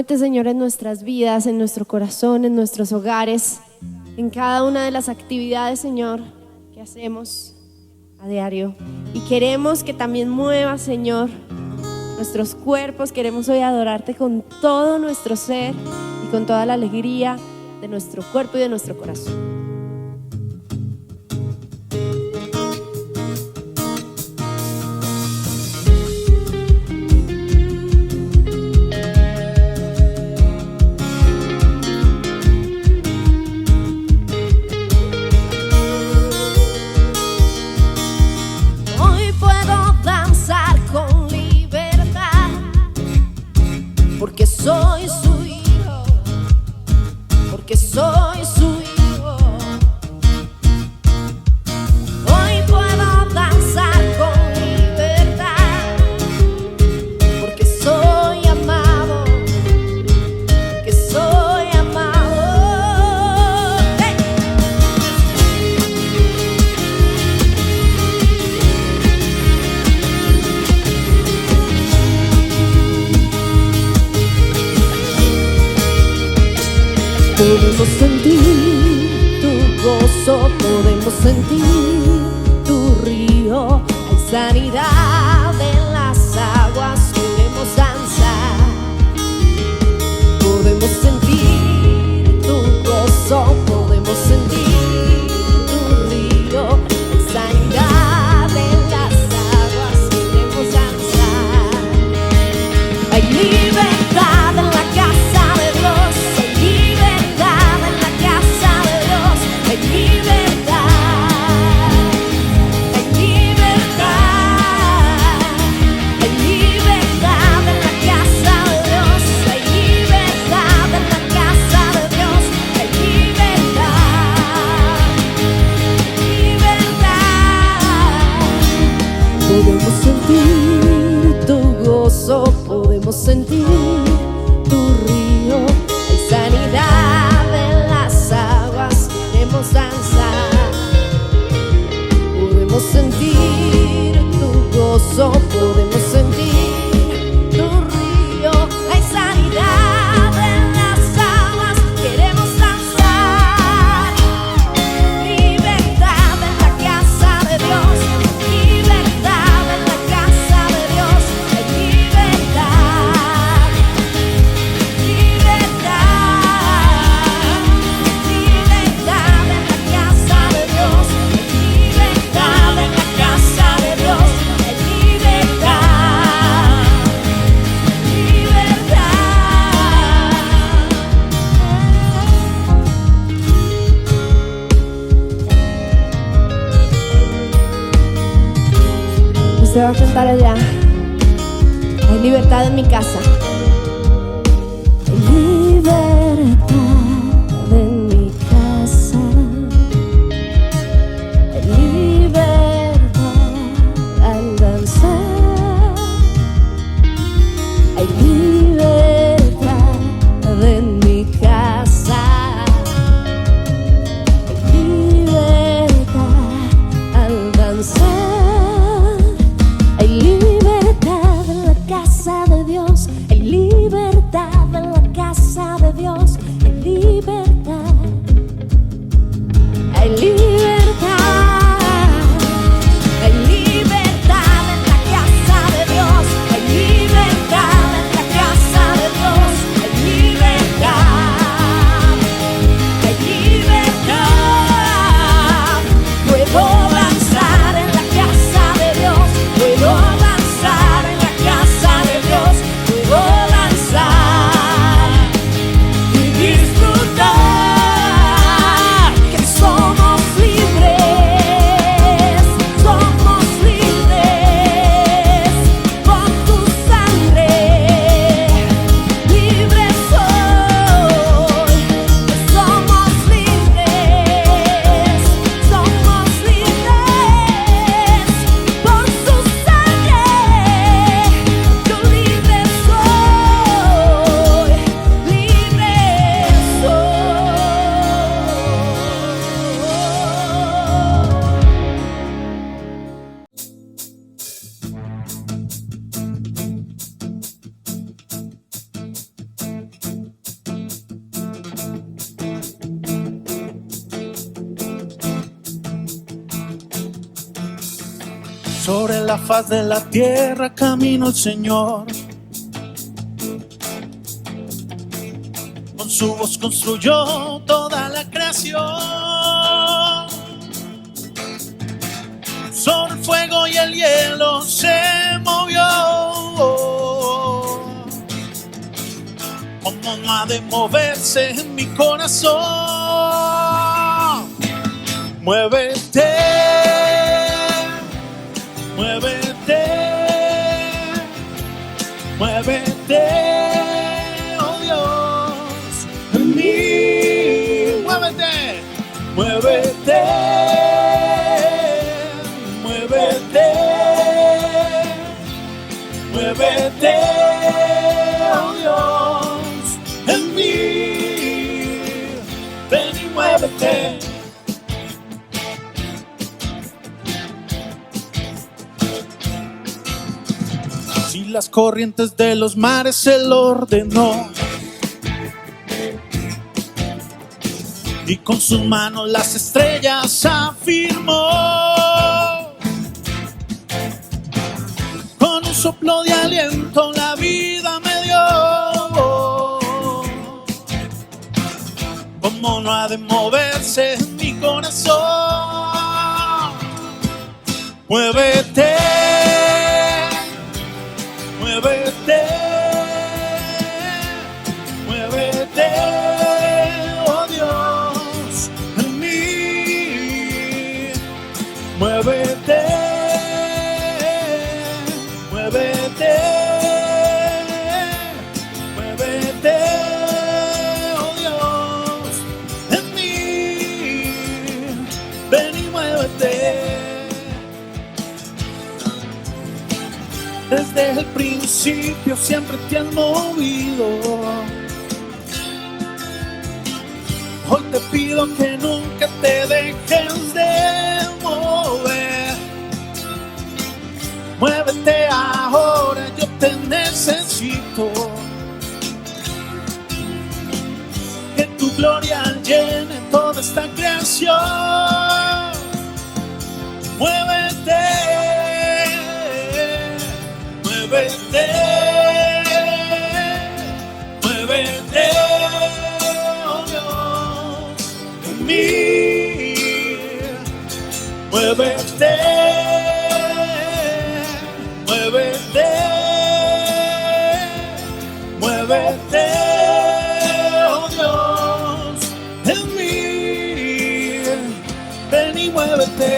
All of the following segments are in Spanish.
Muévete, Señor, en nuestras vidas, en nuestro corazón, en nuestros hogares, en cada una de las actividades, Señor, que hacemos a diario. Y queremos que también muevas, Señor, nuestros cuerpos. Queremos hoy adorarte con todo nuestro ser y con toda la alegría de nuestro cuerpo y de nuestro corazón. Porque soy su hijo, porque soy su hijo. Hoy puedo danzar con libertad, porque soy amado, porque soy amado. ¡Hey! Podemos sentir tu gozo, podemos sentir tu río. Hay sanidad en las aguas, podemos danzar. Podemos sentir tu gozo, podemos sentir tu río. Hay sanidad en las aguas, podemos danzar. Hay libertad en la casa de Dios. Podemos sentir tu gozo, podemos sentir tu río. Hay sanidad en las aguas, queremos danzar. Podemos sentir tu gozo, podemos sentir tu río. Hay sanidad en las aguas, queremos danzar. Libertad en la casa de Dios. Se va a cantar allá. Hay libertad en mi casa. Hay libertad en mi casa. Hay libertad al danzar. Hay libertad en mi casa. Hay libertad al danzar. Hay libertad en la casa de Dios, hay libertad en la casa de Dios, hay Sobre la faz de la tierra camino el Señor. Con su voz construyó toda la creación. Sobre el fuego y el hielo se movió. Como no ha de moverse en mi corazón. Muévete, muévete, muévete, oh Dios, en mí. Muévete, muévete, muévete, muévete, oh Dios, en mí. Ven y muévete. Si las corrientes de los mares Él ordenó, y con sus manos las estrellas afirmó, con un soplo de aliento la vida me dio. ¿Cómo no ha de moverse en mi corazón? Muévete, muévete, muévete, oh Dios, en mí. Muévete, muévete, muévete, oh Dios, en mí. Ven y muévete. Desde el principio siempre te has movido. Hoy te pido que nunca te dejes de mover. Muévete ahora, yo te necesito. Que tu gloria llene toda esta creación. Muévete, muévete, muévete, oh Dios, en mí. Muévete, muévete, muévete, oh Dios, en mí. Ven y muévete.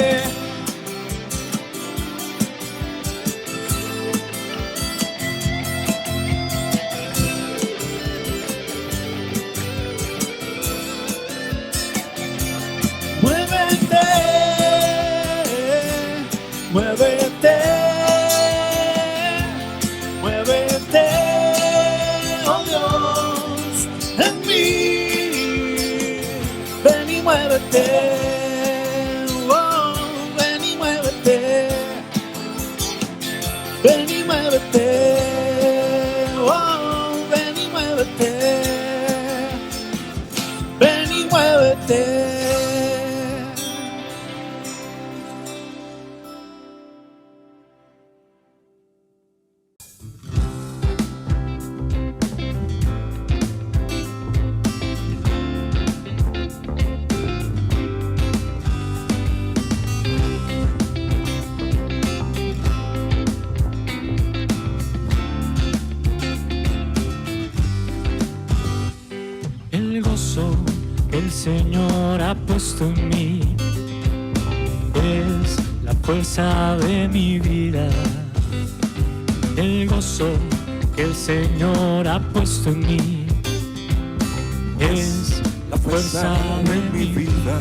Muévete, muévete, oh Dios, en mí. Ven y muévete, oh, ven y muévete. Ven y muévete, oh, ven y muévete. Ven y muévete. El Señor ha puesto en mí es la fuerza de mi vida. El gozo que el Señor ha puesto en mí es la fuerza de mi vida.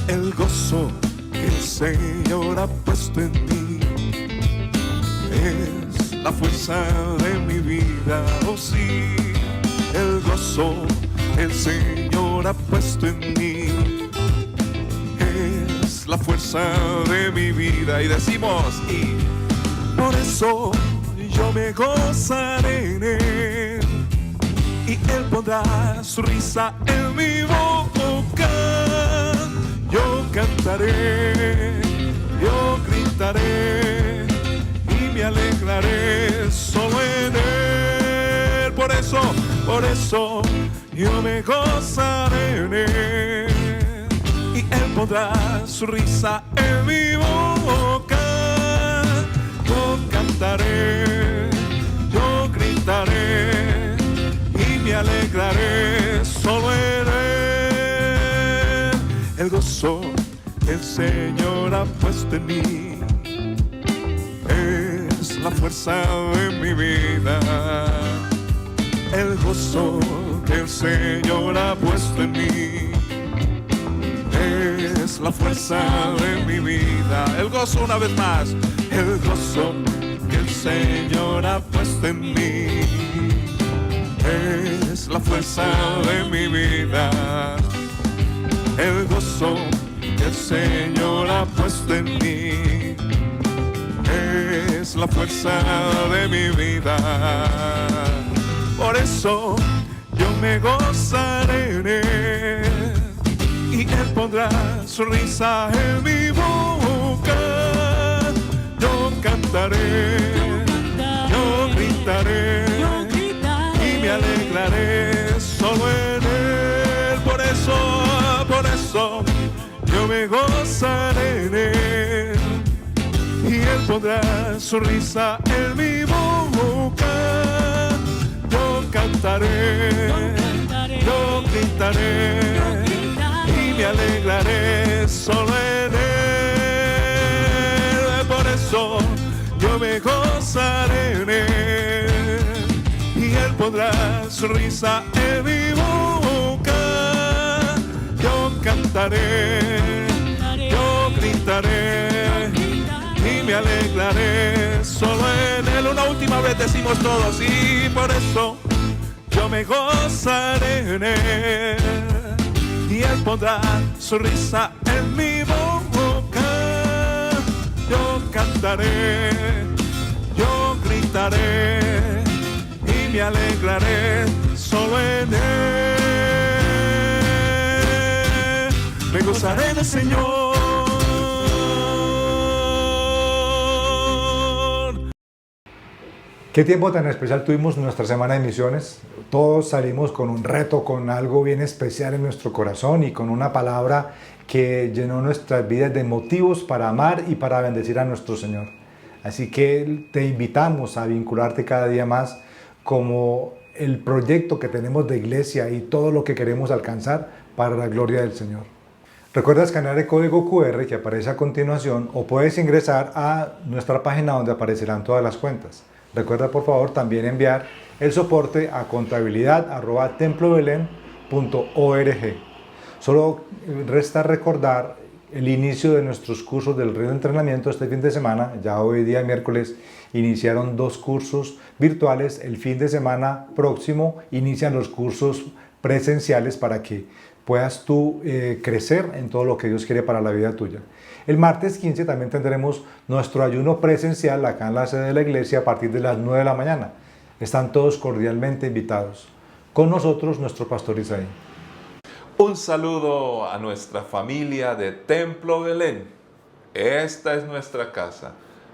El gozo que el Señor ha puesto en mí es la fuerza de mi vida. Oh sí, el gozo el Señor ha puesto en mí es la fuerza de mi vida. Y decimos, y por eso yo me gozaré en Él, y Él pondrá su risa en mi boca. Yo cantaré, yo gritaré. por eso yo me gozaré en él. Y él pondrá su risa en mi boca. Yo cantaré, yo gritaré y me alegraré solo en él. El gozo que el Señor ha puesto en mí es la fuerza de mi vida. El gozo que el Señor ha puesto en mí es la fuerza de mi vida. El gozo una vez más, el gozo que el Señor ha puesto en mí es la fuerza de mi vida. El gozo que el Señor ha puesto en mí es la fuerza de mi vida. Por eso yo me gozaré en él. Y él pondrá su risa en mi boca. Yo cantaré, yo gritaré y me alegraré solo en él. Por eso yo me gozaré en él. Y él pondrá su risa en mi boca. Yo cantaré, yo gritaré y me alegraré solo en él. Por eso yo me gozaré en él. Y él pondrá su risa en mi boca. Yo cantaré, yo gritaré y me alegraré solo en él. Una última vez decimos todos, y por eso yo me gozaré en él. Y él pondrá su risa en mi boca. Yo cantaré, yo gritaré y me alegraré solo en él. Me gozaré en el Señor. ¿Qué tiempo tan especial tuvimos en nuestra semana de misiones? Todos salimos con un reto, con algo bien especial en nuestro corazón y con una palabra que llenó nuestras vidas de motivos para amar y para bendecir a nuestro Señor. Así que te invitamos a vincularte cada día más como el proyecto que tenemos de iglesia y todo lo que queremos alcanzar para la gloria del Señor. Recuerda escanear el código QR que aparece a continuación o puedes ingresar a nuestra página donde aparecerán todas las cuentas. Recuerda por favor también enviar el soporte a contabilidad@templobelen.org. Solo resta recordar el inicio de nuestros cursos del Río de Entrenamiento este fin de semana. Ya hoy día miércoles iniciaron 2 cursos virtuales. El fin de semana próximo inician los cursos presenciales para que puedas tú crecer en todo lo que Dios quiere para la vida tuya. El martes 15 también tendremos nuestro ayuno presencial acá en la sede de la iglesia a partir de las 9 de la mañana. Están todos cordialmente invitados. Con nosotros nuestro pastor Isaí. Un saludo a nuestra familia de Templo Belén. Esta es nuestra casa.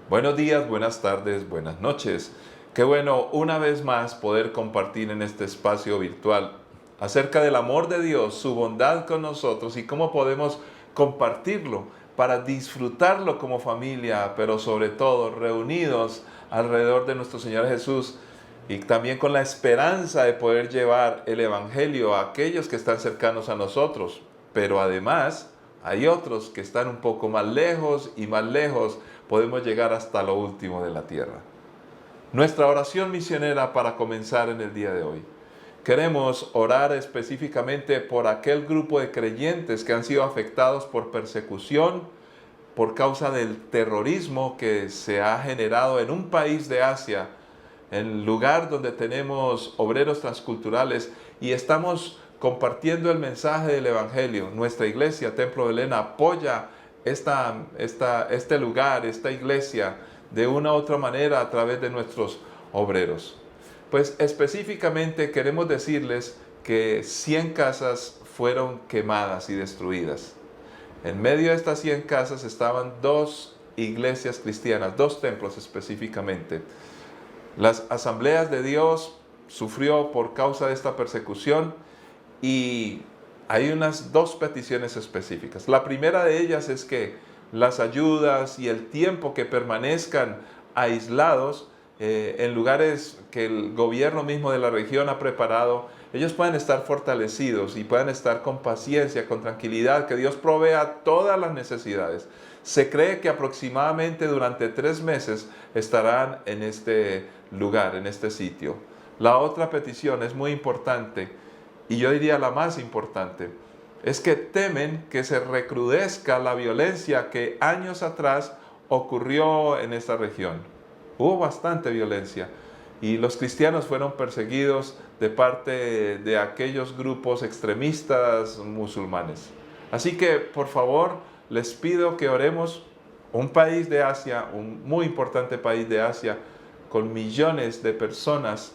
Buenos días, buenas tardes, buenas noches. Qué bueno una vez más poder compartir en este espacio virtual acerca del amor de Dios, su bondad con nosotros y cómo podemos compartirlo para disfrutarlo como familia, pero sobre todo reunidos alrededor de nuestro Señor Jesús y también con la esperanza de poder llevar el Evangelio a aquellos que están cercanos a nosotros. Pero además hay otros que están un poco más lejos y más lejos podemos llegar hasta lo último de la tierra. Nuestra oración misionera para comenzar en el día de hoy. Queremos orar específicamente por aquel grupo de creyentes que han sido afectados por persecución por causa del terrorismo que se ha generado en un país de Asia, en el lugar donde tenemos obreros transculturales y estamos compartiendo el mensaje del Evangelio. Nuestra iglesia, Templo Belén, apoya este lugar, esta iglesia, de una u otra manera a través de nuestros obreros. Pues específicamente queremos decirles que 100 casas fueron quemadas y destruidas. En medio de estas 100 casas estaban 2 iglesias cristianas, 2 templos específicamente. Las asambleas de Dios sufrió por causa de esta persecución, y hay unas 2 peticiones específicas. La primera de ellas es que las ayudas y el tiempo que permanezcan aislados en lugares que el gobierno mismo de la región ha preparado, ellos puedan estar fortalecidos y puedan estar con paciencia, con tranquilidad, que Dios provea todas las necesidades. Se cree que aproximadamente durante 3 meses estarán en este lugar, en este sitio. La otra petición es muy importante, y yo diría la más importante, es que temen que se recrudezca la violencia que años atrás ocurrió en esta región. Hubo bastante violencia y los cristianos fueron perseguidos de parte de aquellos grupos extremistas musulmanes. Así que, por favor, les pido que oremos. Un país de Asia, un muy importante país de Asia, con millones de personas,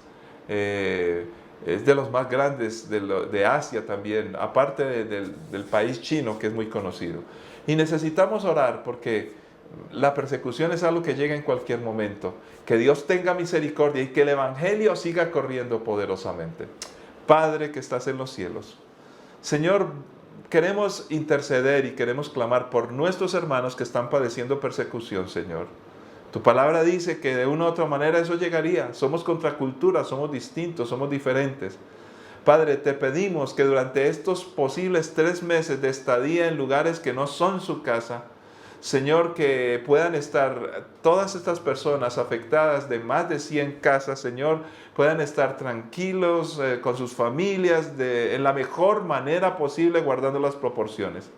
es de los más grandes de Asia también, aparte del país chino, que es muy conocido. Y necesitamos orar porque la persecución es algo que llega en cualquier momento. Que Dios tenga misericordia y que el Evangelio siga corriendo poderosamente. Padre que estás en los cielos, Señor, queremos interceder y queremos clamar por nuestros hermanos que están padeciendo persecución, Señor. Tu palabra dice que de una u otra manera eso llegaría. Somos contracultura, somos distintos, somos diferentes. Padre, te pedimos que durante estos posibles 3 meses de estadía en lugares que no son su casa, Señor, que puedan estar todas estas personas afectadas de más de 100 casas, Señor, puedan estar tranquilos con sus familias en la mejor manera posible, guardando las proporciones.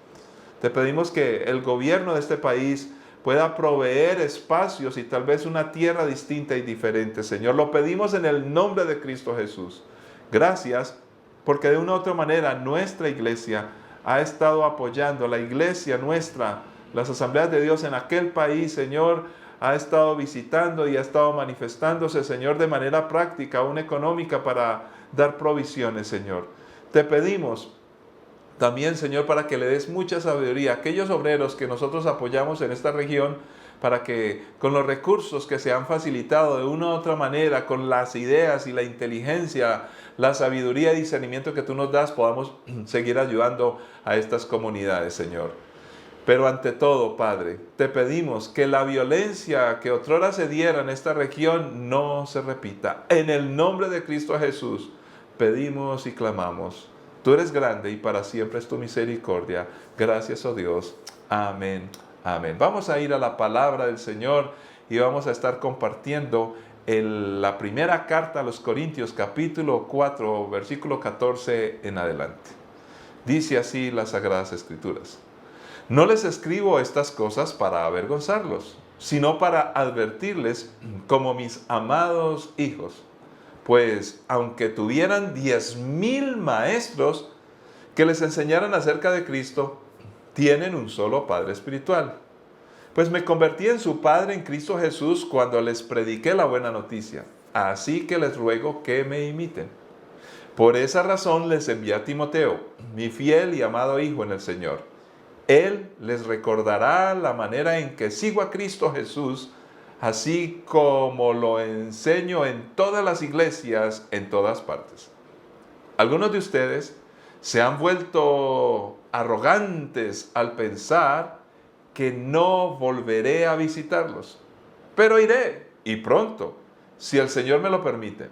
Te pedimos que el gobierno de este país pueda proveer espacios y tal vez una tierra distinta y diferente, Señor. Lo pedimos en el nombre de Cristo Jesús. Gracias, porque de una u otra manera nuestra iglesia ha estado apoyando, la iglesia nuestra, las asambleas de Dios en aquel país, Señor, ha estado visitando y ha estado manifestándose, Señor, de manera práctica, aún económica, para dar provisiones, Señor. Te pedimos también, Señor, para que le des mucha sabiduría a aquellos obreros que nosotros apoyamos en esta región, para que con los recursos que se han facilitado de una u otra manera, con las ideas y la inteligencia, la sabiduría y discernimiento que tú nos das, podamos seguir ayudando a estas comunidades, Señor. Pero ante todo, Padre, te pedimos que la violencia que otrora se diera en esta región no se repita. En el nombre de Cristo Jesús, pedimos y clamamos. Tú eres grande y para siempre es tu misericordia. Gracias, oh Dios. Amén. Amén. Vamos a ir a la palabra del Señor y vamos a estar compartiendo la primera carta a los Corintios, capítulo 4, versículo 14 en adelante. Dice así las Sagradas Escrituras. No les escribo estas cosas para avergonzarlos, sino para advertirles como mis amados hijos. Pues aunque tuvieran 10,000 maestros que les enseñaran acerca de Cristo, tienen un solo Padre espiritual. Pues me convertí en su Padre en Cristo Jesús cuando les prediqué la buena noticia. Así que les ruego que me imiten. Por esa razón les envié a Timoteo, mi fiel y amado hijo en el Señor. Él les recordará la manera en que sigo a Cristo Jesús, así como lo enseño en todas las iglesias, en todas partes. Algunos de ustedes se han vuelto arrogantes al pensar que no volveré a visitarlos. Pero iré, y pronto, si el Señor me lo permite.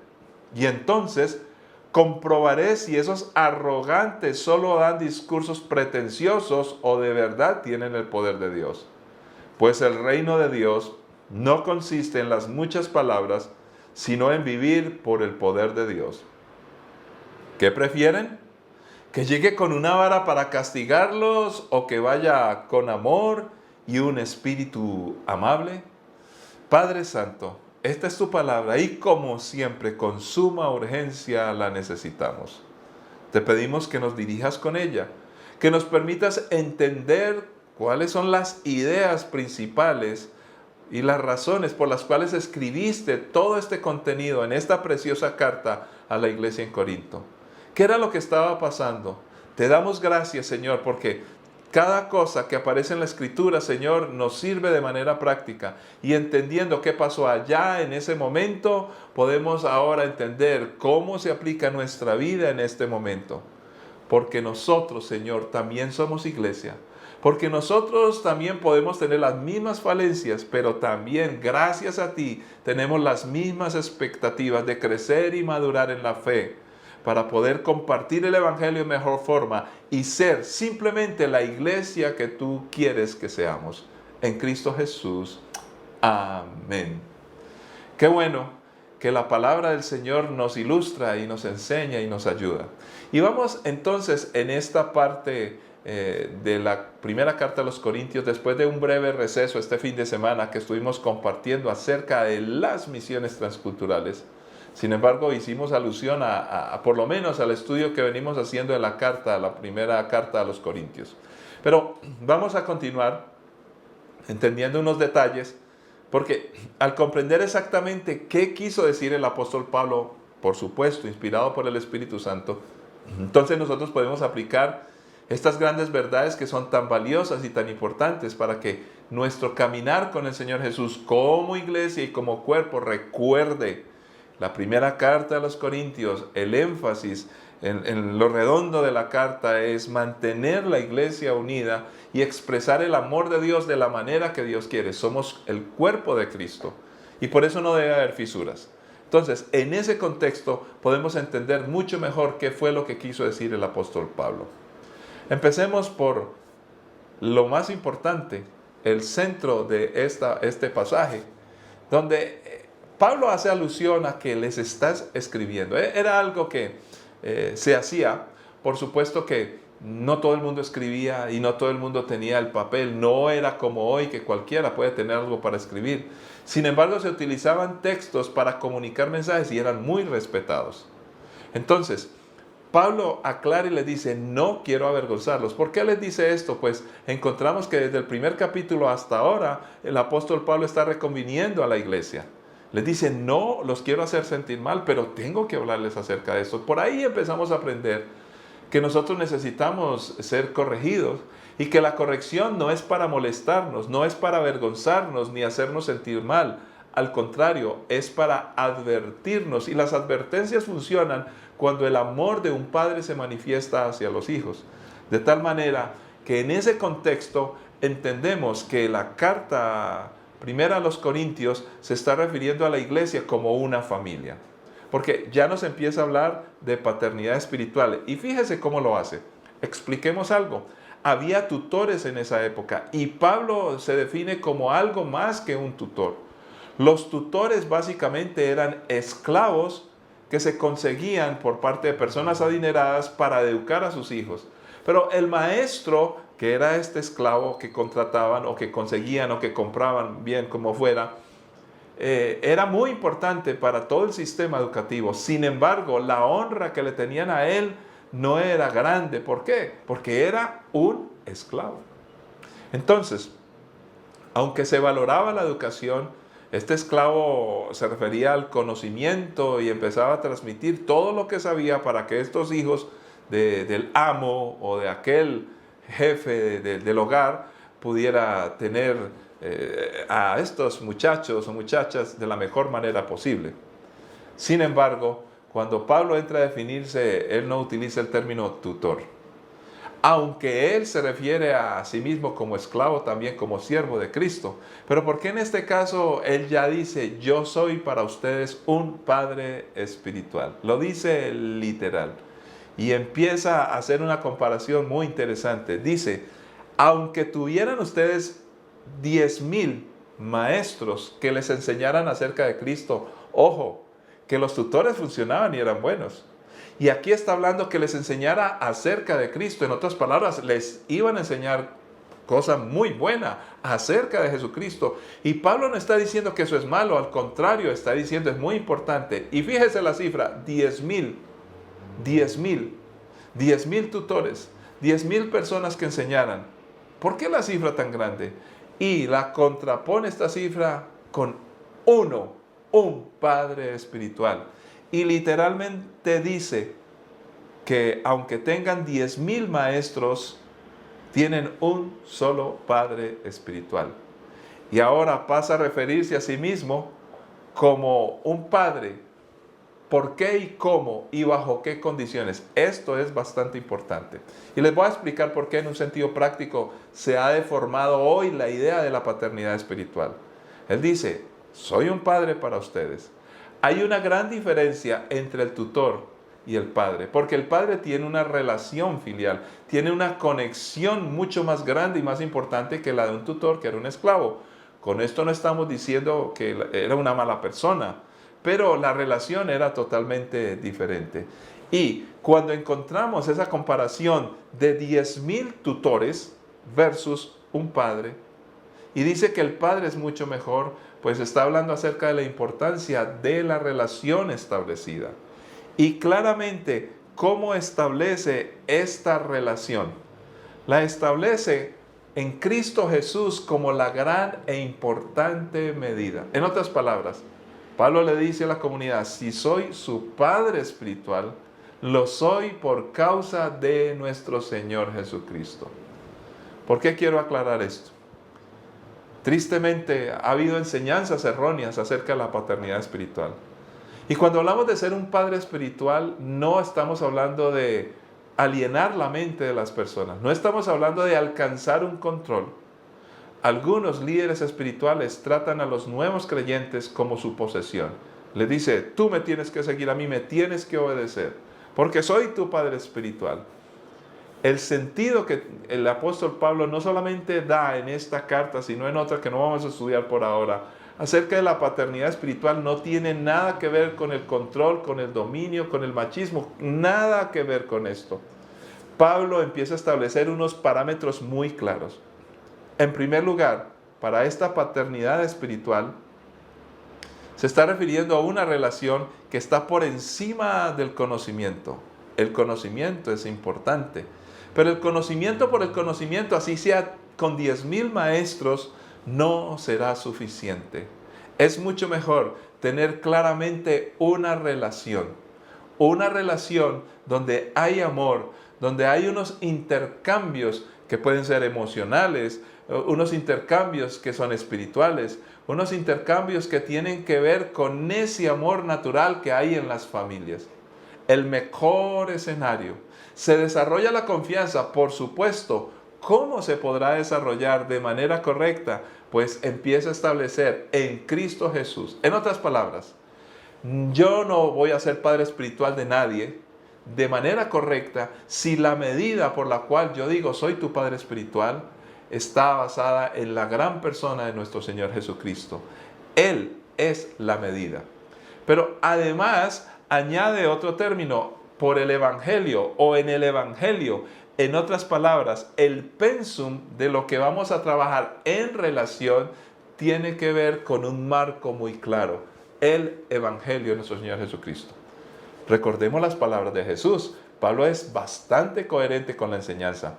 Y entonces comprobaré si esos arrogantes solo dan discursos pretenciosos o de verdad tienen el poder de Dios. Pues el reino de Dios no consiste en las muchas palabras, sino en vivir por el poder de Dios. ¿Qué prefieren? ¿Que llegue con una vara para castigarlos o que vaya con amor y un espíritu amable? Padre Santo, esta es tu palabra y como siempre con suma urgencia la necesitamos. Te pedimos que nos dirijas con ella, que nos permitas entender cuáles son las ideas principales y las razones por las cuales escribiste todo este contenido en esta preciosa carta a la iglesia en Corinto. ¿Qué era lo que estaba pasando? Te damos gracias, Señor, porque Cada cosa que aparece en la Escritura, Señor, nos sirve de manera práctica. Y entendiendo qué pasó allá en ese momento, podemos ahora entender cómo se aplica nuestra vida en este momento. Porque nosotros, Señor, también somos iglesia. Porque nosotros también podemos tener las mismas falencias, pero también, gracias a ti, tenemos las mismas expectativas de crecer y madurar en la fe, para poder compartir el Evangelio de mejor forma y ser simplemente la iglesia que tú quieres que seamos. En Cristo Jesús. Amén. Qué bueno que la palabra del Señor nos ilustra y nos enseña y nos ayuda. Y vamos entonces en esta parte de la primera carta a los Corintios, después de un breve receso este fin de semana que estuvimos compartiendo acerca de las misiones transculturales. Sin embargo, hicimos alusión a por lo menos al estudio que venimos haciendo de la primera carta a los Corintios. Pero vamos a continuar entendiendo unos detalles, porque al comprender exactamente qué quiso decir el apóstol Pablo, por supuesto, inspirado por el Espíritu Santo, entonces nosotros podemos aplicar estas grandes verdades que son tan valiosas y tan importantes para que nuestro caminar con el Señor Jesús como iglesia y como cuerpo recuerde la primera carta a los Corintios. El énfasis en lo redondo de la carta es mantener la iglesia unida y expresar el amor de Dios de la manera que Dios quiere. Somos el cuerpo de Cristo y por eso no debe haber fisuras. Entonces, en ese contexto podemos entender mucho mejor qué fue lo que quiso decir el apóstol Pablo. Empecemos por lo más importante, el centro de este pasaje, donde Pablo hace alusión a que les estás escribiendo. Era algo que se hacía. Por supuesto que no todo el mundo escribía y no todo el mundo tenía el papel. No era como hoy que cualquiera puede tener algo para escribir. Sin embargo, se utilizaban textos para comunicar mensajes y eran muy respetados. Entonces, Pablo aclara y le dice, no quiero avergonzarlos. ¿Por qué les dice esto? Pues encontramos que desde el primer capítulo hasta ahora, el apóstol Pablo está reconviniendo a la iglesia. Les dice, no los quiero hacer sentir mal, pero tengo que hablarles acerca de esto. Por ahí empezamos a aprender que nosotros necesitamos ser corregidos y que la corrección no es para molestarnos, no es para avergonzarnos ni hacernos sentir mal. Al contrario, es para advertirnos, y las advertencias funcionan cuando el amor de un padre se manifiesta hacia los hijos. De tal manera que en ese contexto entendemos que la carta primera a los Corintios se está refiriendo a la iglesia como una familia. Porque ya nos empieza a hablar de paternidad espiritual. Y fíjese cómo lo hace. Expliquemos algo. Había tutores en esa época y Pablo se define como algo más que un tutor. Los tutores básicamente eran esclavos que se conseguían por parte de personas adineradas para educar a sus hijos. Pero el maestro, que era este esclavo que contrataban o que conseguían o que compraban, bien como fuera, era muy importante para todo el sistema educativo. Sin embargo, la honra que le tenían a él no era grande. ¿Por qué? Porque era un esclavo. Entonces, aunque se valoraba la educación, este esclavo se refería al conocimiento y empezaba a transmitir todo lo que sabía para que estos hijos del amo o de aquel jefe del hogar pudiera tener a estos muchachos o muchachas de la mejor manera posible. Sin embargo, cuando Pablo entra a definirse, él no utiliza el término tutor. Aunque él se refiere a sí mismo como esclavo, también como siervo de Cristo. Pero ¿por qué en este caso él ya dice, yo soy para ustedes un padre espiritual? Lo dice literal. Y empieza a hacer una comparación muy interesante. Dice, aunque tuvieran ustedes 10,000 maestros que les enseñaran acerca de Cristo, ojo, que los tutores funcionaban y eran buenos. Y aquí está hablando que les enseñara acerca de Cristo. En otras palabras, les iban a enseñar cosa muy buena acerca de Jesucristo. Y Pablo no está diciendo que eso es malo, al contrario, está diciendo es muy importante. Y fíjese la cifra, 10,000 tutores, 10,000 personas que enseñaran. ¿Por qué la cifra tan grande? Y la contrapone esta cifra con un padre espiritual. Y literalmente dice que aunque tengan 10,000 maestros, tienen un solo Padre espiritual. Y ahora pasa a referirse a sí mismo como un Padre. ¿Por qué y cómo y bajo qué condiciones? Esto es bastante importante. Y les voy a explicar por qué en un sentido práctico se ha deformado hoy la idea de la paternidad espiritual. Él dice, soy un padre para ustedes. Hay una gran diferencia entre el tutor y el padre, porque el padre tiene una relación filial, tiene una conexión mucho más grande y más importante que la de un tutor, que era un esclavo. Con esto no estamos diciendo que era una mala persona, pero la relación era totalmente diferente. Y cuando encontramos esa comparación de 10,000 tutores versus un padre, y dice que el padre es mucho mejor, pues está hablando acerca de la importancia de la relación establecida. Y claramente, ¿cómo establece esta relación? La establece en Cristo Jesús como la gran e importante medida. En otras palabras, Pablo le dice a la comunidad, si soy su padre espiritual, lo soy por causa de nuestro Señor Jesucristo. ¿Por qué quiero aclarar esto? Tristemente ha habido enseñanzas erróneas acerca de la paternidad espiritual. Y cuando hablamos de ser un padre espiritual, no estamos hablando de alienar la mente de las personas. No estamos hablando de alcanzar un control. Algunos líderes espirituales tratan a los nuevos creyentes como su posesión. Les dice, tú me tienes que seguir a mí, me tienes que obedecer, porque soy tu padre espiritual. El sentido que el apóstol Pablo no solamente da en esta carta, sino en otra que no vamos a estudiar por ahora, acerca de la paternidad espiritual, no tiene nada que ver con el control, con el dominio, con el machismo, nada que ver con esto. Pablo empieza a establecer unos parámetros muy claros. En primer lugar, para esta paternidad espiritual, se está refiriendo a una relación que está por encima del conocimiento. El conocimiento es importante, pero el conocimiento por el conocimiento, así sea con 10,000 maestros, no será suficiente. Es mucho mejor tener claramente una relación donde hay amor, donde hay unos intercambios que pueden ser emocionales, unos intercambios que son espirituales, unos intercambios que tienen que ver con ese amor natural que hay en las familias. El mejor escenario. Se desarrolla la confianza, por supuesto. ¿Cómo se podrá desarrollar de manera correcta? Pues empieza a establecer en Cristo Jesús. En otras palabras, yo no voy a ser padre espiritual de nadie de manera correcta si la medida por la cual yo digo soy tu padre espiritual está basada en la gran persona de nuestro Señor Jesucristo. Él es la medida. Pero además añade otro término, por el Evangelio o en el Evangelio. En otras palabras, el pensum de lo que vamos a trabajar en relación tiene que ver con un marco muy claro. El Evangelio de nuestro Señor Jesucristo. Recordemos las palabras de Jesús. Pablo es bastante coherente con la enseñanza.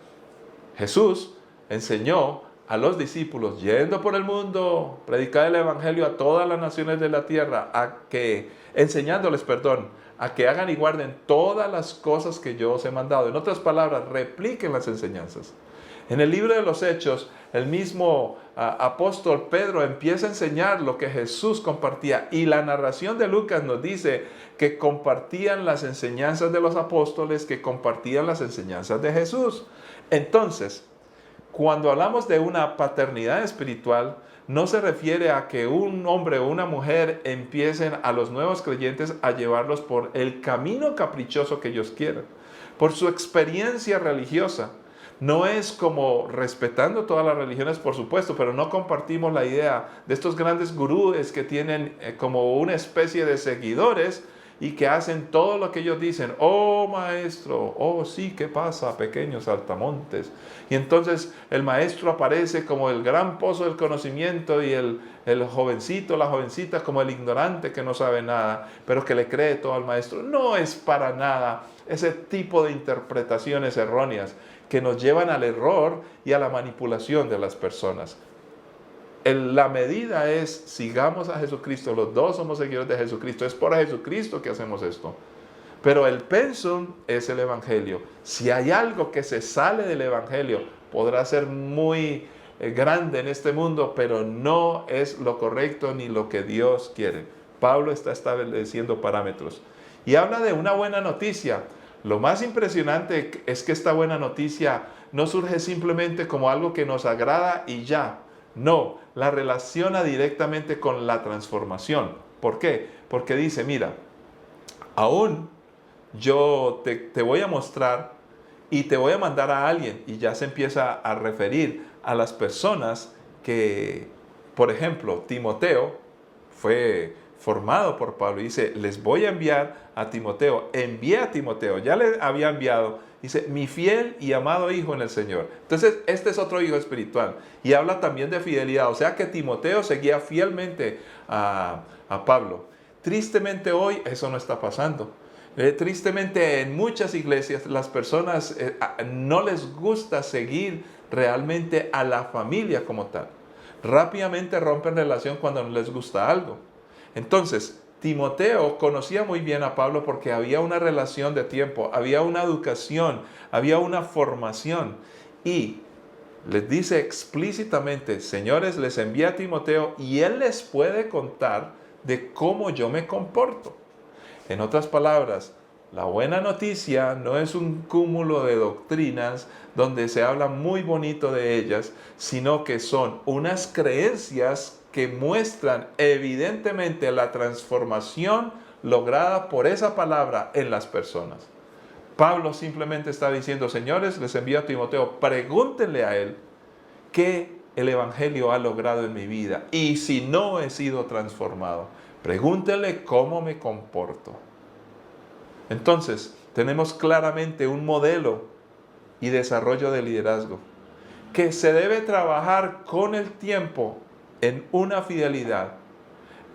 Jesús enseñó a los discípulos, yendo por el mundo, predicar el Evangelio a todas las naciones de la tierra, enseñándoles, a que hagan y guarden todas las cosas que yo os he mandado. En otras palabras, repliquen las enseñanzas. En el libro de los Hechos, el mismo apóstol Pedro empieza a enseñar lo que Jesús compartía. Y la narración de Lucas nos dice que compartían las enseñanzas de los apóstoles, que compartían las enseñanzas de Jesús. Entonces, cuando hablamos de una paternidad espiritual, no se refiere a que un hombre o una mujer empiecen a los nuevos creyentes a llevarlos por el camino caprichoso que ellos quieran, por su experiencia religiosa. No es como respetando todas las religiones, por supuesto, pero no compartimos la idea de estos grandes gurúes que tienen como una especie de seguidores y que hacen todo lo que ellos dicen. Oh maestro, oh sí, ¿qué pasa, pequeños saltamontes? Y entonces el maestro aparece como el gran pozo del conocimiento y el jovencito, la jovencita como el ignorante que no sabe nada, pero que le cree todo al maestro. No es para nada ese tipo de interpretaciones erróneas que nos llevan al error y a la manipulación de las personas. La medida es, sigamos a Jesucristo, los dos somos seguidores de Jesucristo, es por Jesucristo que hacemos esto. Pero el pensum es el Evangelio. Si hay algo que se sale del Evangelio, podrá ser muy grande en este mundo, pero no es lo correcto ni lo que Dios quiere. Pablo está estableciendo parámetros y habla de una buena noticia. Lo más impresionante es que esta buena noticia no surge simplemente como algo que nos agrada y ya. No, la relaciona directamente con la transformación. ¿Por qué? Porque dice, mira, aún yo te voy a mostrar y te voy a mandar a alguien, y ya se empieza a referir a las personas que, por ejemplo, Timoteo fue formado por Pablo y dice, les voy a enviar a Timoteo. Envié a Timoteo, ya le había enviado, dice, mi fiel y amado hijo en el Señor. Entonces, este es otro hijo espiritual y habla también de fidelidad, o sea que Timoteo seguía fielmente a Pablo. Tristemente hoy eso no está pasando. Tristemente en muchas iglesias las personas no les gusta seguir realmente a la familia como tal. Rápidamente rompen relación cuando no les gusta algo. Entonces, Timoteo conocía muy bien a Pablo porque había una relación de tiempo, había una educación, había una formación. Y les dice explícitamente, señores, les envié a Timoteo y él les puede contar de cómo yo me comporto. En otras palabras, la buena noticia no es un cúmulo de doctrinas donde se habla muy bonito de ellas, sino que son unas creencias que muestran evidentemente la transformación lograda por esa palabra en las personas. Pablo simplemente está diciendo, señores, les envío a Timoteo, pregúntenle a él qué el Evangelio ha logrado en mi vida y si no he sido transformado. Pregúntenle cómo me comporto. Entonces, tenemos claramente un modelo y desarrollo de liderazgo que se debe trabajar con el tiempo en una fidelidad,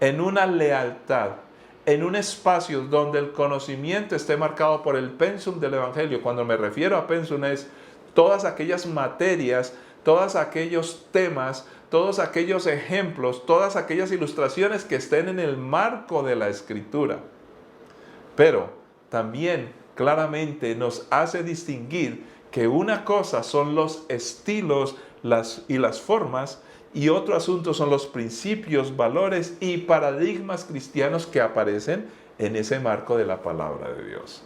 en una lealtad, en un espacio donde el conocimiento esté marcado por el pensum del Evangelio. Cuando me refiero a pensum es todas aquellas materias, todos aquellos temas, todos aquellos ejemplos, todas aquellas ilustraciones que estén en el marco de la Escritura. Pero también claramente nos hace distinguir que una cosa son los estilos y las formas y otro asunto son los principios, valores y paradigmas cristianos que aparecen en ese marco de la palabra de Dios.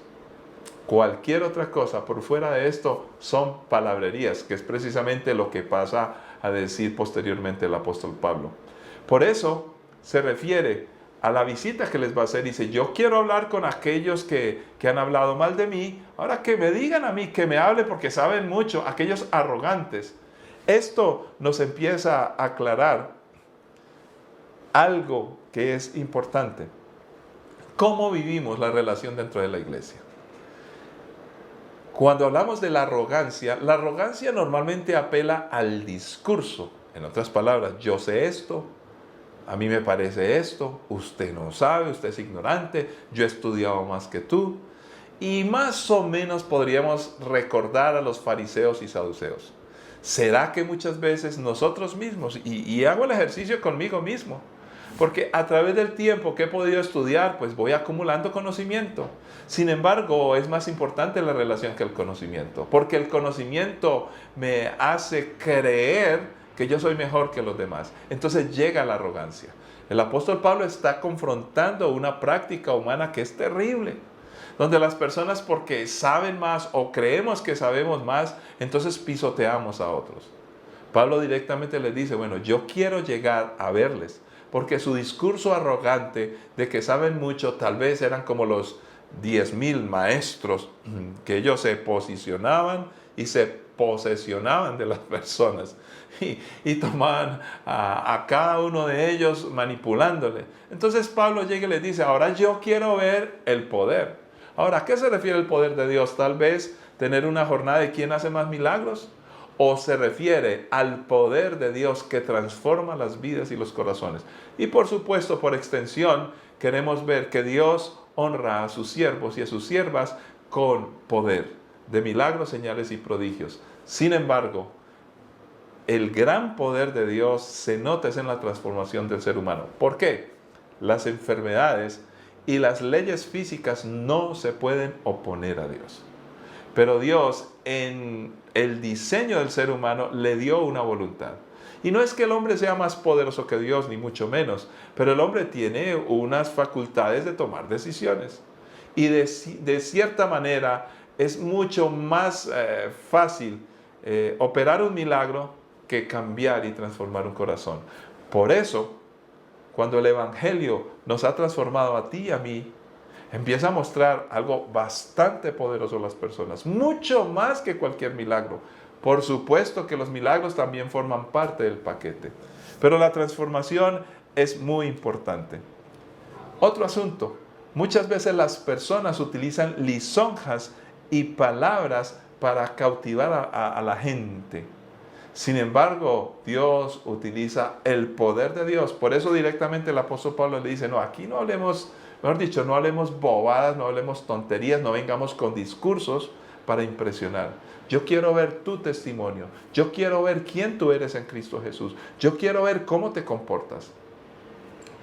Cualquier otra cosa por fuera de esto son palabrerías, que es precisamente lo que pasa a decir posteriormente el apóstol Pablo. Por eso se refiere a la visita que les va a hacer. Dice, yo quiero hablar con aquellos que han hablado mal de mí. Ahora que me digan a mí, que me hable porque saben mucho, aquellos arrogantes. Esto nos empieza a aclarar algo que es importante. ¿Cómo vivimos la relación dentro de la iglesia? Cuando hablamos de la arrogancia normalmente apela al discurso. En otras palabras, yo sé esto, a mí me parece esto, usted no sabe, usted es ignorante, yo he estudiado más que tú. Y más o menos podríamos recordar a los fariseos y saduceos. ¿Será que muchas veces nosotros mismos, y hago el ejercicio conmigo mismo, porque a través del tiempo que he podido estudiar, pues voy acumulando conocimiento. Sin embargo, es más importante la relación que el conocimiento, porque el conocimiento me hace creer que yo soy mejor que los demás. Entonces llega la arrogancia. El apóstol Pablo está confrontando una práctica humana que es terrible, donde las personas porque saben más o creemos que sabemos más, entonces pisoteamos a otros. Pablo directamente les dice, bueno, yo quiero llegar a verles, porque su discurso arrogante de que saben mucho, tal vez eran como los 10,000 maestros que ellos se posicionaban y se posesionaban de las personas y tomaban a cada uno de ellos manipulándole. Entonces Pablo llega y les dice, ahora yo quiero ver el poder. Ahora, ¿a qué se refiere el poder de Dios? Tal vez tener una jornada de quién hace más milagros, o se refiere al poder de Dios que transforma las vidas y los corazones. Y por supuesto, por extensión, queremos ver que Dios honra a sus siervos y a sus siervas con poder de milagros, señales y prodigios. Sin embargo, el gran poder de Dios se nota en la transformación del ser humano. ¿Por qué? Las enfermedades y las leyes físicas no se pueden oponer a Dios. Pero Dios, en el diseño del ser humano, le dio una voluntad. Y no es que el hombre sea más poderoso que Dios, ni mucho menos, pero el hombre tiene unas facultades de tomar decisiones. Y de cierta manera es mucho más fácil operar un milagro que cambiar y transformar un corazón. Por eso, cuando el Evangelio nos ha transformado a ti y a mí, empieza a mostrar algo bastante poderoso a las personas, mucho más que cualquier milagro. Por supuesto que los milagros también forman parte del paquete, pero la transformación es muy importante. Otro asunto, muchas veces las personas utilizan lisonjas y palabras para cautivar a la gente. Sin embargo, Dios utiliza el poder de Dios. Por eso directamente el apóstol Pablo le dice, no, aquí no hablemos, mejor dicho, no hablemos bobadas, no hablemos tonterías, no vengamos con discursos para impresionar. Yo quiero ver tu testimonio. Yo quiero ver quién tú eres en Cristo Jesús. Yo quiero ver cómo te comportas.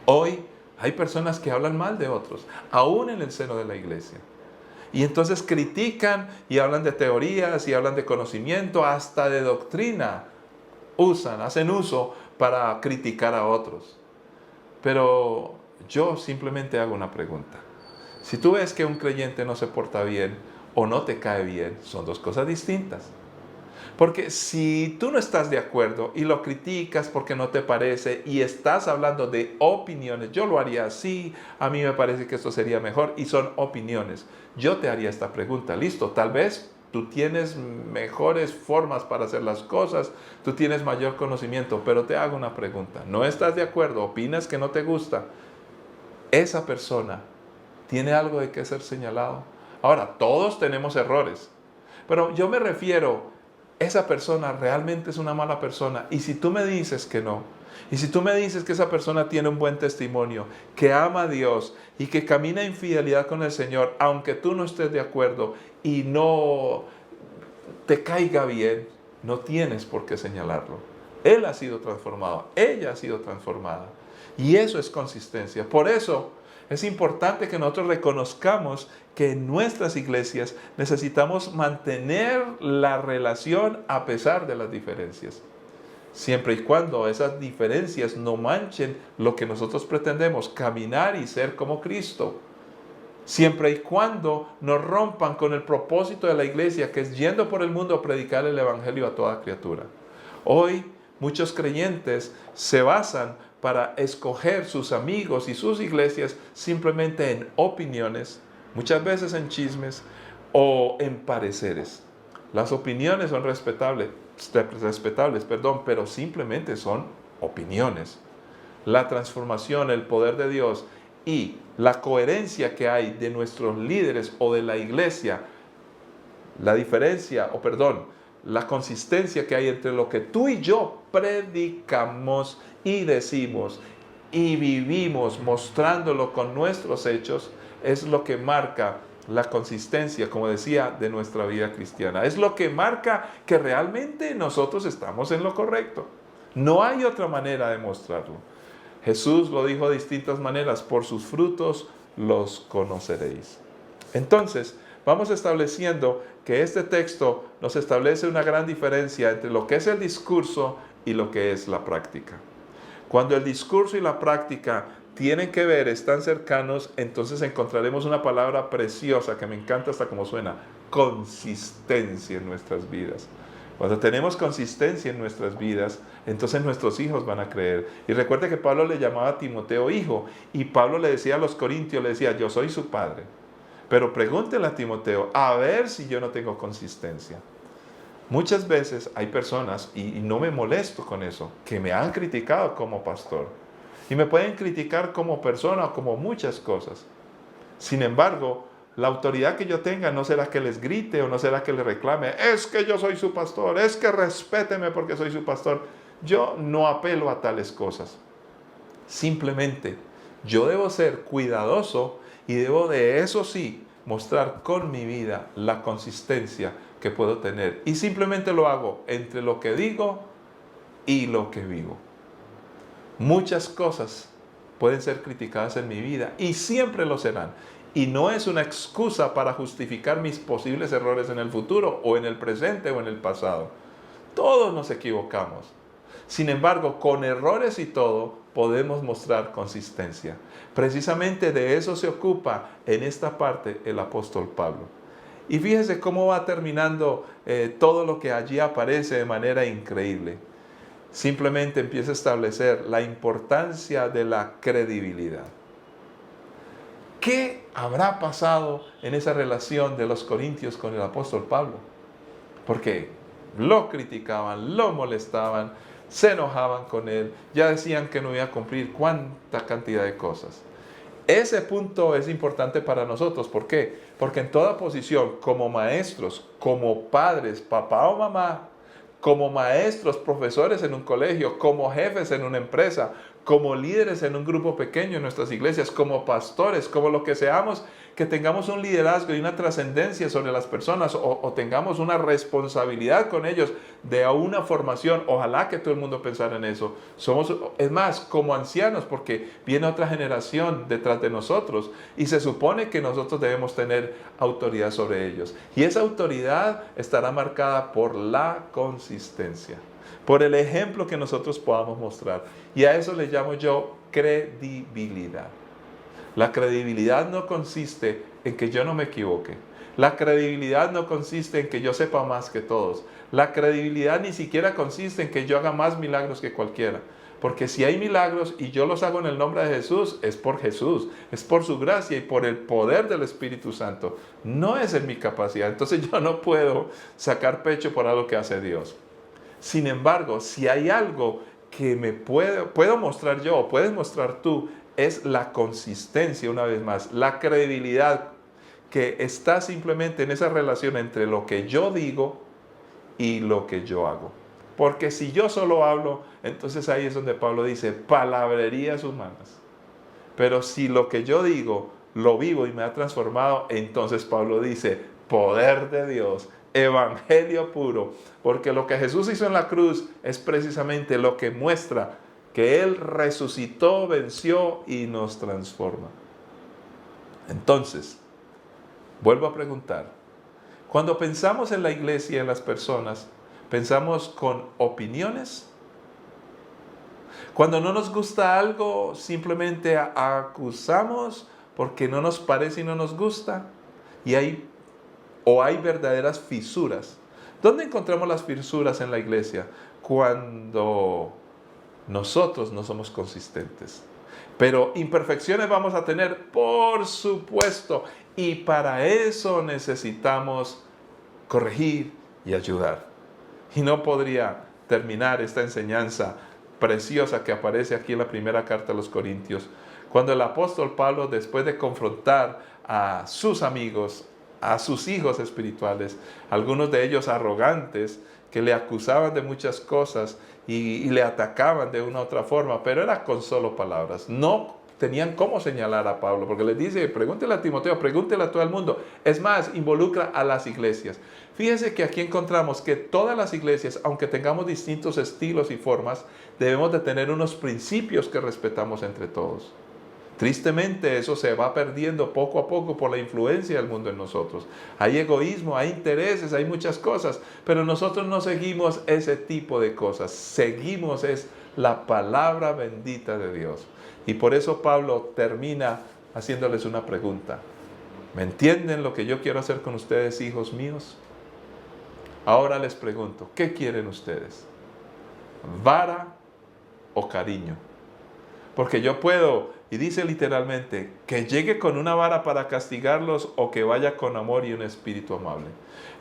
Hoy hay personas que hablan mal de otros, aún en el seno de la iglesia. Y entonces critican y hablan de teorías y hablan de conocimiento, hasta de doctrina. Hacen uso para criticar a otros. Pero yo simplemente hago una pregunta. Si tú ves que un creyente no se porta bien o no te cae bien, son dos cosas distintas. Porque si tú no estás de acuerdo y lo criticas porque no te parece y estás hablando de opiniones, yo lo haría así, a mí me parece que esto sería mejor, y son opiniones. Yo te haría esta pregunta, listo, tal vez tú tienes mejores formas para hacer las cosas, tú tienes mayor conocimiento, pero te hago una pregunta. ¿No estás de acuerdo? ¿Opinas que no te gusta? ¿Esa persona tiene algo de qué ser señalado? Ahora, todos tenemos errores, pero yo me refiero, esa persona realmente es una mala persona. Y si tú me dices que no, y si tú me dices que esa persona tiene un buen testimonio, que ama a Dios y que camina en fidelidad con el Señor, aunque tú no estés de acuerdo y no te caiga bien, no tienes por qué señalarlo. Él ha sido transformado, ella ha sido transformada. Y eso es consistencia. Por eso es importante que nosotros reconozcamos que en nuestras iglesias necesitamos mantener la relación a pesar de las diferencias. Siempre y cuando esas diferencias no manchen lo que nosotros pretendemos, caminar y ser como Cristo. Siempre y cuando no rompan con el propósito de la iglesia, que es yendo por el mundo a predicar el evangelio a toda criatura. Hoy muchos creyentes se basan para escoger sus amigos y sus iglesias simplemente en opiniones, muchas veces en chismes o en pareceres. Las opiniones son respetables, pero simplemente son opiniones. La transformación, el poder de Dios y la coherencia que hay de nuestros líderes o de la iglesia, la consistencia que hay entre lo que tú y yo predicamos y decimos y vivimos mostrándolo con nuestros hechos, es lo que marca la consistencia, como decía, de nuestra vida cristiana. Es lo que marca que realmente nosotros estamos en lo correcto. No hay otra manera de mostrarlo. Jesús lo dijo de distintas maneras: por sus frutos los conoceréis. Entonces, vamos estableciendo que este texto nos establece una gran diferencia entre lo que es el discurso y lo que es la práctica. Cuando el discurso y la práctica tienen que ver, están cercanos, entonces encontraremos una palabra preciosa que me encanta hasta como suena: consistencia en nuestras vidas. Cuando tenemos consistencia en nuestras vidas, entonces nuestros hijos van a creer. Y recuerde que Pablo le llamaba a Timoteo hijo, y Pablo le decía a los corintios, le decía: yo soy su padre. Pero pregúntele a Timoteo, a ver si yo no tengo consistencia. Muchas veces hay personas, y no me molesto con eso, que me han criticado como pastor. Y me pueden criticar como persona o como muchas cosas. Sin embargo, la autoridad que yo tenga no será que les grite o no será que les reclame: es que yo soy su pastor, es que respéteme porque soy su pastor. Yo no apelo a tales cosas. Simplemente, yo debo ser cuidadoso y debo de eso sí mostrar con mi vida la consistencia que puedo tener. Y simplemente lo hago entre lo que digo y lo que vivo. Muchas cosas pueden ser criticadas en mi vida y siempre lo serán. y no es una excusa para justificar mis posibles errores en el futuro o en el presente o en el pasado. Todos nos equivocamos. Sin embargo, con errores y todo, podemos mostrar consistencia. Precisamente de eso se ocupa en esta parte el apóstol Pablo. Y fíjese cómo va terminando todo lo que allí aparece de manera increíble. Simplemente empieza a establecer la importancia de la credibilidad. ¿Qué habrá pasado en esa relación de los corintios con el apóstol Pablo? Porque lo criticaban, lo molestaban, se enojaban con él, ya decían que no iba a cumplir cuánta cantidad de cosas. Ese punto es importante para nosotros. ¿Por qué? Porque en toda posición, como maestros, como padres, papá o mamá, como maestros, profesores en un colegio, como jefes en una empresa, como líderes en un grupo pequeño en nuestras iglesias, como pastores, como lo que seamos, que tengamos un liderazgo y una trascendencia sobre las personas o tengamos una responsabilidad con ellos de una formación. Ojalá que todo el mundo pensara en eso. Es más, como ancianos, porque viene otra generación detrás de nosotros y se supone que nosotros debemos tener autoridad sobre ellos. Y esa autoridad estará marcada por la consistencia, por el ejemplo que nosotros podamos mostrar. Y a eso le llamo yo credibilidad. La credibilidad no consiste en que yo no me equivoque. La credibilidad no consiste en que yo sepa más que todos. La credibilidad ni siquiera consiste en que yo haga más milagros que cualquiera. Porque si hay milagros y yo los hago en el nombre de Jesús, es por su gracia y por el poder del Espíritu Santo. No es en mi capacidad. Entonces yo no puedo sacar pecho por algo que hace Dios. Sin embargo, si hay algo que puedo mostrar yo o puedes mostrar tú, es la consistencia, una vez más, la credibilidad que está simplemente en esa relación entre lo que yo digo y lo que yo hago. Porque si yo solo hablo, entonces ahí es donde Pablo dice palabrerías humanas. Pero si lo que yo digo lo vivo y me ha transformado, entonces Pablo dice poder de Dios, evangelio puro. Porque lo que Jesús hizo en la cruz es precisamente lo que muestra que Él resucitó, venció y nos transforma. Entonces, vuelvo a preguntar, cuando pensamos en la iglesia y en las personas, ¿pensamos con opiniones? Cuando no nos gusta algo, simplemente acusamos porque no nos parece y no nos gusta. Y hay verdaderas fisuras. ¿Dónde encontramos las fisuras en la iglesia? Cuando nosotros no somos consistentes. Pero imperfecciones vamos a tener, por supuesto. Y para eso necesitamos corregir y ayudar. Y no podría terminar esta enseñanza preciosa que aparece aquí en la primera carta a los Corintios, cuando el apóstol Pablo, después de confrontar a sus amigos, a sus hijos espirituales, algunos de ellos arrogantes, que le acusaban de muchas cosas y le atacaban de una u otra forma, pero era con solo palabras. No tenían cómo señalar a Pablo, porque les dice, pregúntele a Timoteo, pregúntele a todo el mundo. Es más, involucra a las iglesias. Fíjense que aquí encontramos que todas las iglesias, aunque tengamos distintos estilos y formas, debemos de tener unos principios que respetamos entre todos. Tristemente eso se va perdiendo poco a poco por la influencia del mundo en nosotros. Hay egoísmo, hay intereses, hay muchas cosas, pero nosotros no seguimos ese tipo de cosas. Seguimos es la palabra bendita de Dios. Y por eso Pablo termina haciéndoles una pregunta. ¿Me entienden lo que yo quiero hacer con ustedes, hijos míos? Ahora les pregunto, ¿qué quieren ustedes? ¿Vara o cariño? Porque yo puedo, y dice literalmente, que llegue con una vara para castigarlos o que vaya con amor y un espíritu amable.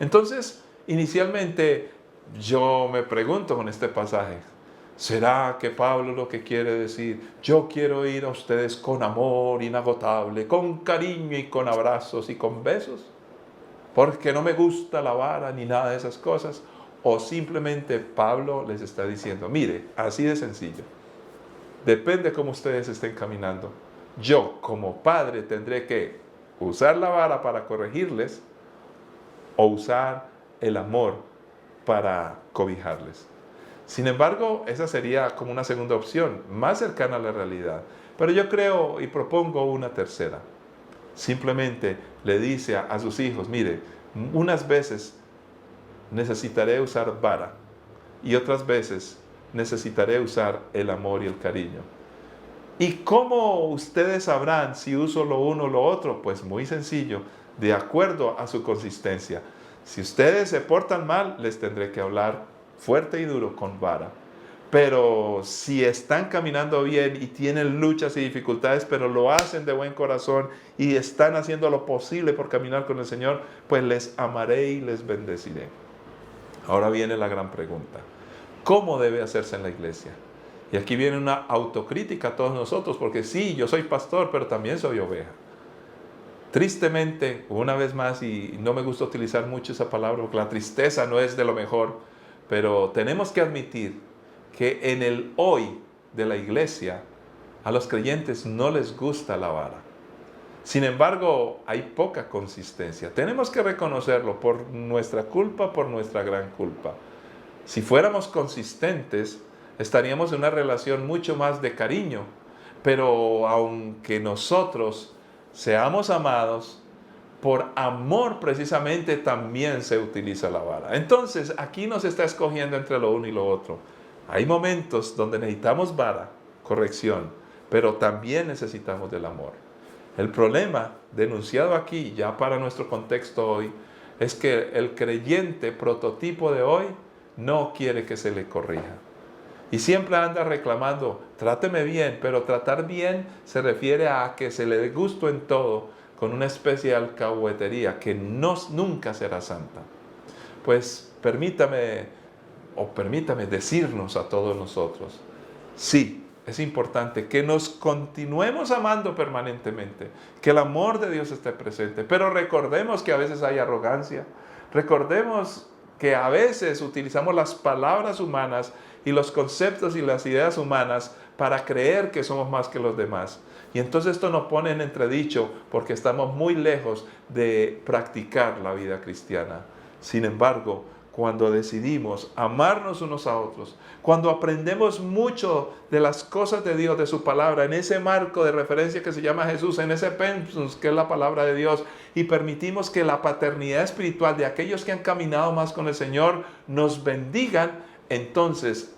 Entonces, inicialmente, yo me pregunto con este pasaje, ¿será que Pablo lo que quiere decir? Yo quiero ir a ustedes con amor inagotable, con cariño y con abrazos y con besos, porque no me gusta la vara ni nada de esas cosas. O simplemente Pablo les está diciendo, mire, así de sencillo. Depende cómo ustedes estén caminando. Yo, como padre, tendré que usar la vara para corregirles o usar el amor para cobijarles. Sin embargo, esa sería como una segunda opción, más cercana a la realidad. Pero yo creo y propongo una tercera. Simplemente le dice a sus hijos, mire, unas veces necesitaré usar vara y otras veces necesitaré usar el amor y el cariño. ¿Y cómo ustedes sabrán si uso lo uno o lo otro? Pues muy sencillo, de acuerdo a su consistencia. Si ustedes se portan mal, les tendré que hablar fuerte y duro con vara. Pero si están caminando bien y tienen luchas y dificultades, pero lo hacen de buen corazón y están haciendo lo posible por caminar con el Señor, pues les amaré y les bendeciré. Ahora viene la gran pregunta. ¿Cómo debe hacerse en la iglesia? Y aquí viene una autocrítica a todos nosotros, porque sí, yo soy pastor, pero también soy oveja. Tristemente, una vez más, y no me gusta utilizar mucho esa palabra, porque la tristeza no es de lo mejor, pero tenemos que admitir que en el hoy de la iglesia, a los creyentes no les gusta la vara. Sin embargo, hay poca consistencia. Tenemos que reconocerlo por nuestra culpa, por nuestra gran culpa. Si fuéramos consistentes, estaríamos en una relación mucho más de cariño, pero aunque nosotros seamos amados, por amor precisamente también se utiliza la vara. Entonces, aquí nos está escogiendo entre lo uno y lo otro. Hay momentos donde necesitamos vara, corrección, pero también necesitamos del amor. El problema denunciado aquí, ya para nuestro contexto hoy, es que el creyente prototipo de hoy no quiere que se le corrija. Y siempre anda reclamando, tráteme bien, pero tratar bien se refiere a que se le dé gusto en todo, con una especie de alcahuetería que nunca será santa. Pues permítame decirnos a todos nosotros, sí, es importante que nos continuemos amando permanentemente, que el amor de Dios esté presente, pero recordemos que a veces hay arrogancia, recordemos que a veces utilizamos las palabras humanas y los conceptos y las ideas humanas para creer que somos más que los demás. Y entonces esto nos pone en entredicho porque estamos muy lejos de practicar la vida cristiana. Sin embargo, cuando decidimos amarnos unos a otros, cuando aprendemos mucho de las cosas de Dios, de su palabra, en ese marco de referencia que se llama Jesús, en ese pensum que es la palabra de Dios, y permitimos que la paternidad espiritual de aquellos que han caminado más con el Señor nos bendigan, entonces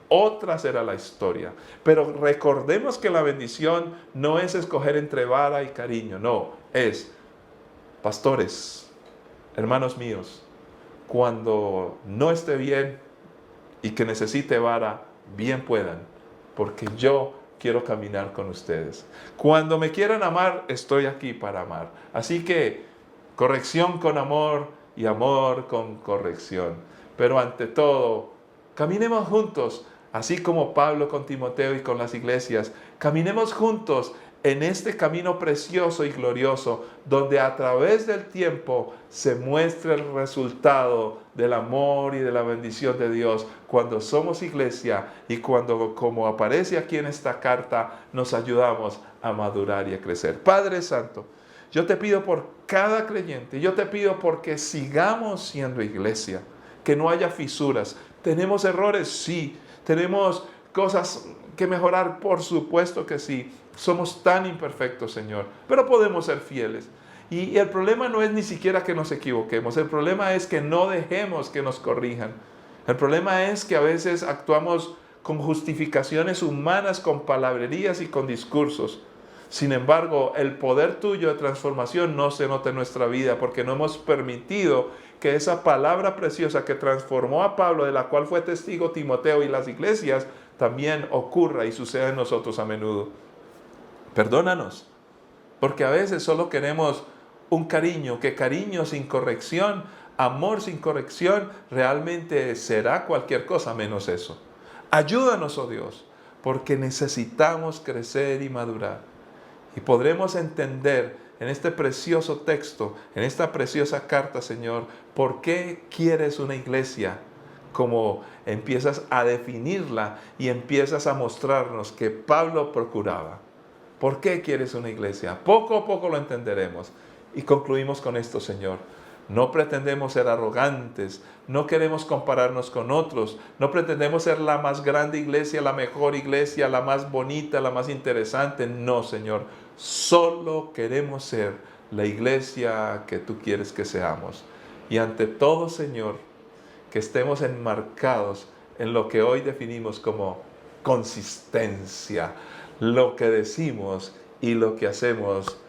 otra será la historia. Pero recordemos que la bendición no es escoger entre vara y cariño, no, es, pastores, hermanos míos, cuando no esté bien y que necesite vara, bien puedan, porque yo quiero caminar con ustedes. Cuando me quieran amar, estoy aquí para amar. Así que corrección con amor y amor con corrección. Pero ante todo, caminemos juntos, así como Pablo con Timoteo y con las iglesias, caminemos juntos en este camino precioso y glorioso, donde a través del tiempo se muestra el resultado del amor y de la bendición de Dios, cuando somos iglesia y cuando, como aparece aquí en esta carta, nos ayudamos a madurar y a crecer. Padre Santo, yo te pido por cada creyente, yo te pido porque sigamos siendo iglesia, que no haya fisuras. ¿Tenemos errores? Sí. ¿Tenemos cosas que mejorar? Por supuesto que sí. Somos tan imperfectos, Señor, pero podemos ser fieles. Y el problema no es ni siquiera que nos equivoquemos. El problema es que no dejemos que nos corrijan. El problema es que a veces actuamos con justificaciones humanas, con palabrerías y con discursos. Sin embargo, el poder tuyo de transformación no se nota en nuestra vida porque no hemos permitido que esa palabra preciosa que transformó a Pablo, de la cual fue testigo Timoteo y las iglesias, también ocurra y suceda en nosotros a menudo. Perdónanos, porque a veces solo queremos un cariño, que cariño sin corrección, amor sin corrección, realmente será cualquier cosa menos eso. Ayúdanos, oh Dios, porque necesitamos crecer y madurar. Y podremos entender en este precioso texto, en esta preciosa carta, Señor, por qué quieres una iglesia, como empiezas a definirla y empiezas a mostrarnos que Pablo procuraba. ¿Por qué quieres una iglesia? Poco a poco lo entenderemos. Y concluimos con esto, Señor. No pretendemos ser arrogantes, no queremos compararnos con otros, no pretendemos ser la más grande iglesia, la mejor iglesia, la más bonita, la más interesante. No, Señor, solo queremos ser la iglesia que tú quieres que seamos. Y ante todo, Señor, que estemos enmarcados en lo que hoy definimos como consistencia. Lo que decimos y lo que hacemos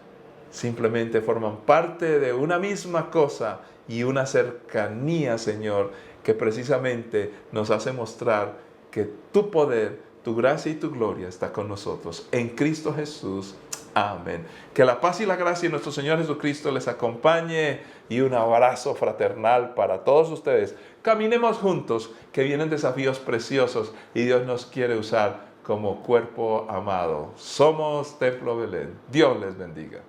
simplemente forman parte de una misma cosa y una cercanía, Señor, que precisamente nos hace mostrar que tu poder, tu gracia y tu gloria está con nosotros. En Cristo Jesús. Amén. Que la paz y la gracia de nuestro Señor Jesucristo les acompañe y un abrazo fraternal para todos ustedes. Caminemos juntos, que vienen desafíos preciosos y Dios nos quiere usar como cuerpo amado. Somos Templo Belén. Dios les bendiga.